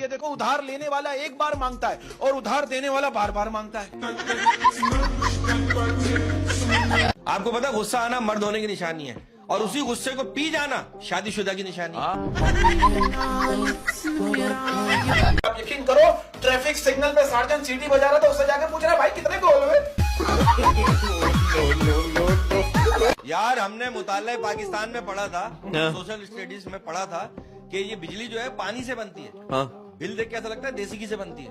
ये देखो, उधार लेने वाला एक बार मांगता है और उधार देने वाला बार बार मांगता है। आपको पता, गुस्सा आना मर्द होने की निशानी है और उसी गुस्से को पी जाना शादीशुदा की निशानी है। आप यकीन करो, ट्रैफिक सिग्नल पे सार्जन सीटी बजा रहा था, उससे जाकर पूछ रहा है भाई कितने गोल हुए। यार हमने मुताले पाकिस्तान में पढ़ा था, सोशल स्टडीज में पढ़ा था कि ये बिजली जो है पानी से बनती है। हाँ। बिल देख के ऐसा लगता है देसी घी से बनती है।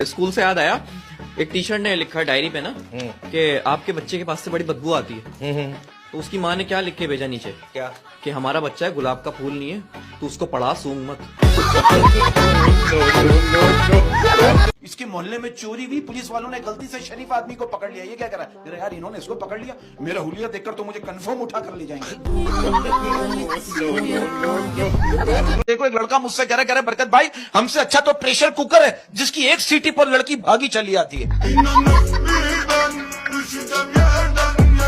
स्कूल से याद आया, एक टीचर ने लिखा डायरी पे ना कि आपके बच्चे के पास से बड़ी बदबू आती है। तो उसकी माँ ने क्या लिख के भेजा नीचे, क्या कि हमारा बच्चा है, गुलाब का फूल नहीं है, तू उसको पढ़ा, सूंघ मत। इसके मोहल्ले में चोरी हुई, पुलिस वालों ने गलती से शरीफ आदमी को पकड़ लिया। ये क्या करा? अरे यार इन्होंने इसको पकड़ लिया, मेरा हुलिया देखकर तो मुझे कंफर्म उठा कर ले जाएंगे। देखो, एक लड़का मुझसे कह रहा है बरकत भाई, हमसे अच्छा तो प्रेशर कुकर है जिसकी एक सीटी पर लड़की भागी चली आती है।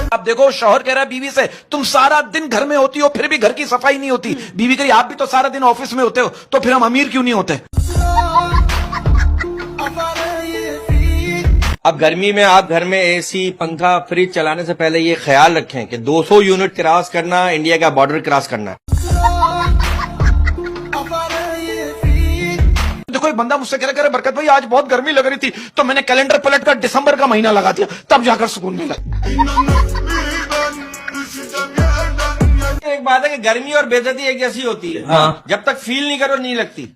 अब देखो, शौहर कह रहा है बीवी से, तुम सारा दिन घर में होती हो फिर भी घर की सफाई नहीं होती। बीवी कह रही आप भी तो सारा दिन ऑफिस में होते हो, तो फिर हम अमीर क्यों नहीं होते? अब गर्मी में आप घर में एसी, पंखा, फ्रिज चलाने से पहले ये ख्याल रखें कि 200 यूनिट क्रॉस करना इंडिया का बॉर्डर क्रॉस करना है। देखो, एक बंदा मुझसे कह रहा है बरकत भाई आज बहुत गर्मी लग रही थी, तो मैंने कैलेंडर पलट कर दिसंबर का महीना लगा दिया, तब जाकर सुकून मिला। एक बात है कि गर्मी और बेइज्जती एक जैसी होती है। हाँ। जब तक फील नहीं करो नहीं लगती।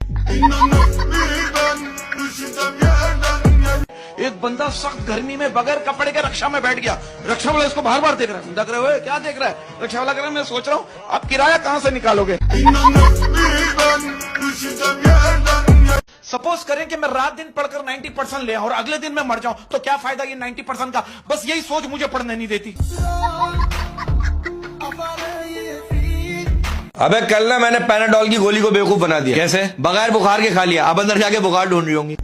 एक बंदा सख्त गर्मी में बगैर कपड़े के रक्षा में बैठ गया। रक्षा वाला इसको बार बार देख रहा है, देख रहे हो क्या देख रहा है? रक्षा वाला कह रहा है मैं सोच रहा हूँ आप किराया कहाँ से निकालोगे। सपोज करें कि मैं रात दिन पढ़कर 90% ले आऊं और अगले दिन मैं मर जाऊं, तो क्या फायदा ये 90% का? बस यही सोच मुझे पढ़ने नहीं देती। अबे कल ना मैंने पैनाडोल की गोली को बेवकूफ बना दिया। कैसे? बगैर बुखार के खा लिया, अब अंदर जाके बुखार ढूंढ रही होंगी।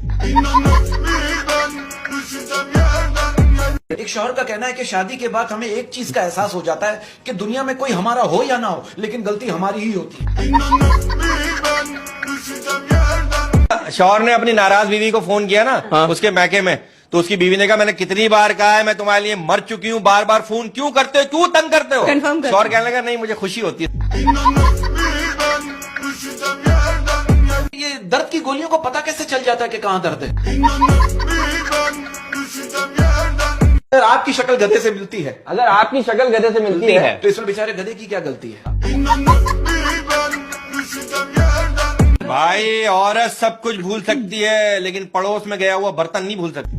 एक शौहर का कहना है कि शादी के बाद हमें एक चीज का एहसास हो जाता है कि दुनिया में कोई हमारा हो या ना हो, लेकिन गलती हमारी ही होती है। शौहर ने अपनी नाराज बीवी को फोन किया ना, हाँ। उसके मैके में, तो उसकी बीवी ने कहा मैंने कितनी बार कहा है मैं तुम्हारे लिए मर चुकी हूँ, बार बार फोन क्यों करते हो, क्यों तंग करते हो? शौहर कहने लगा नहीं मुझे खुशी होती है। ये दर्द की गोलियों को पता कैसे चल जाता है कि कहाँ दर्द है? अगर आपकी शक्ल गधे से मिलती है, अगर आपकी शक्ल गधे से मिलती है तो इसमें बेचारे गधे की क्या गलती है? भाई औरत सब कुछ भूल सकती है लेकिन पड़ोस में गया हुआ बर्तन नहीं भूल सकती।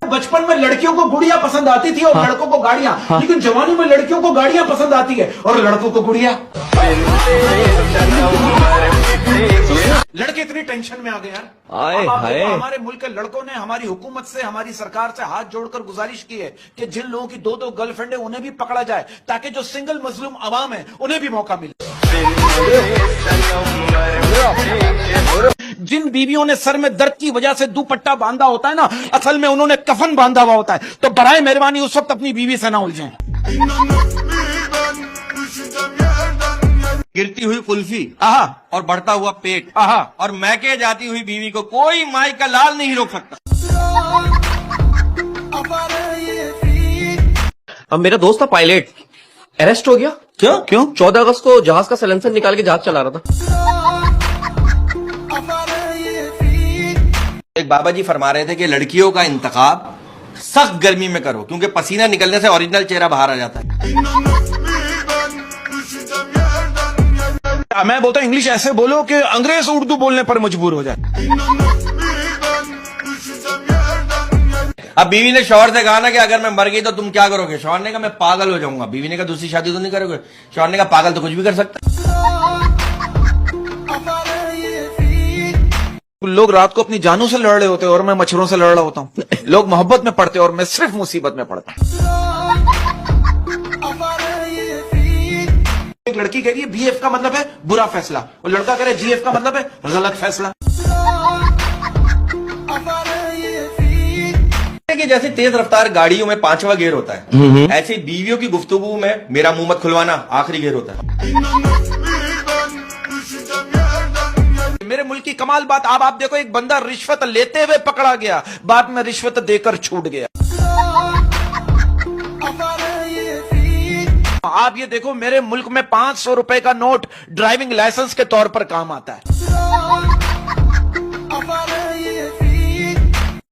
बचपन में लड़कियों को गुड़िया पसंद आती थी और लड़कों को गाड़ियां, लेकिन जवानी में लड़कियों को गाड़ियां पसंद आती है और लड़कों को गुड़िया। लड़के इतनी टेंशन में आ गए यार। हमारे मुल्क के लड़कों ने हमारी हुकूमत से, हमारी सरकार से हाथ जोड़कर गुजारिश की है कि जिन लोगों की 2-2 गर्लफ्रेंड है उन्हें भी पकड़ा जाए, ताकि जो सिंगल मजलूम अवाम है उन्हें भी मौका मिले। जिन बीवियों ने सर में दर्द की वजह से दुपट्टा बांधा होता है ना, असल में उन्होंने कफन बांधा हुआ होता है, तो बराए मेहरबानी उस वक्त अपनी बीवी से ना उलझें। गिरती हुई कुल्फी आहा और बढ़ता हुआ पेट आहा और मैके जाती हुई बीवी को कोई माई का लाल नहीं रोक सकता। अब मेरा दोस्त था पायलट, अरेस्ट हो गया। क्यों? 14 अगस्त को जहाज का साइलेंसर निकाल के जहाज चला रहा था। एक बाबा जी फरमा रहे थे कि लड़कियों का इंतखाब सख्त गर्मी में करो क्योंकि पसीना निकलने से ओरिजिनल चेहरा बाहर आ जाता है। मैं बोलता हूँ इंग्लिश ऐसे बोलो कि अंग्रेज उर्दू बोलने पर मजबूर हो जाए। अब बीवी ने शौहर से कहा ना कि अगर मैं मर गई तो तुम क्या करोगे? शौहर ने कहा मैं पागल हो जाऊंगा। बीवी ने कहा दूसरी शादी तो नहीं करोगे? शौहर ने कहा पागल तो कुछ भी कर सकता। लोग रात को अपनी जानों से लड़ रहे होते हैं और मैं मच्छरों से लड़ रहा होता हूँ। लोग मोहब्बत में पड़ते और मैं सिर्फ मुसीबत में पड़ता हूँ। एक लड़की कह रही है बीएफ का मतलब है बुरा फैसला, और लड़का कह रहा है जीएफ का मतलब है गलत फैसला। कि कि जैसे तेज रफ्तार गाड़ियों में 5वां गियर होता है, ऐसे ही बीवियों की गुफ्तगू में मेरा मुंह मत खुलवाना आखिरी गियर होता है। मेरे मुल्क की कमाल बात, आप देखो, एक बंदा रिश्वत लेते हुए पकड़ा गया, बाद में रिश्वत देकर छूट गया। आप ये देखो, मेरे मुल्क में 500 रुपए का नोट ड्राइविंग लाइसेंस के तौर पर काम आता है।